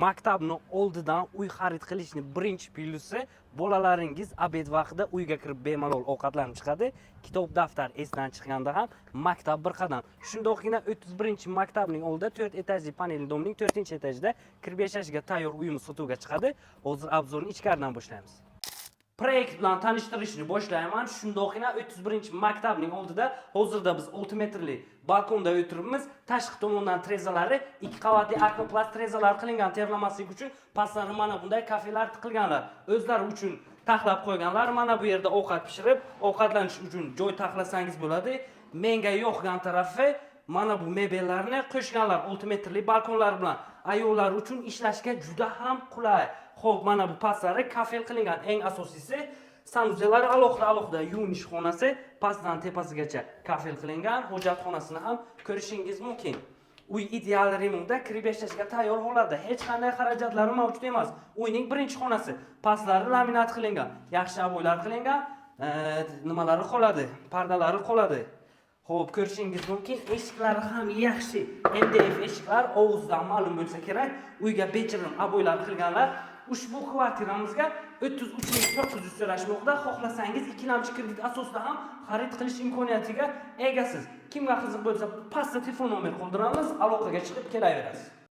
Maktabni oldidan uy xarid qilishni birinchi plyusi bolalaringiz obed vaqtida uyga kirib bemalol ovqatlanib chiqadi. Kitob, daftar esdan chiqqanda ham maktab bir qadam. Shundoqgina 31-maktabning oldida 4 etajli panelli domning 4-etajida kirib yashashga tayyor uyimiz sotuvga chiqadi. Hozir obzorni ichkaridan boshlaymiz. Proyekt bilan tanishtirishni boshlayman. Shundoqgina 31-maktabning oldida hozirda biz 6 metrli balkonda o'tiribmiz. Tashqi tomondan trezalari 2 qavatli akvaplast trezalar qilingan, terlamaslik uchun pastlari mana bunday kafelar tiqilganlar. O'zlari uchun taxlab qo'yganlar. Mana bu yerda ovqat pishirib, ovqatlanish uchun joy taxlasangiz bo'ladi. Menga yoqgan tarafi mana bu mebellarni qo'shganlar 6 metrli balkonlar bilan ayollar uchun ishlashga juda ham qulay. Xo'p, mana bu pastlari kafel qilingan. Eng asosiysi sanuzelari alohida yuvinish xonasi pastdan tepasigacha kafel qilingan. Hojatxonasini ham ko'rishingiz mumkin. Uy ideal remontda kirib yashashga tayyor holatda, hech qanday xarajatlari mavjud emas. Uyning birinchi xonasi pastlari laminat qilingan, yaxshi aboylar qilingan, nimalari qoladi, pardalari qoladi. Xo'p, ko'rishingiz mumkin, eshiklari ham yaxshi. MDF eshiklar, og'izdan ma'lum bo'lsa kerak. Uyga bechirim aboylar qilganlar. Ushbu kvartiramizga 33.900 so'rashmoqda. Xohlasangiz ikkilamchi kredit asosida ham xarid qilish imkoniyatiga egasiz. Kimga qiziq bo'lsa, pastda telefon nomer qoldiramiz, aloqaga chiqib kelaverasiz.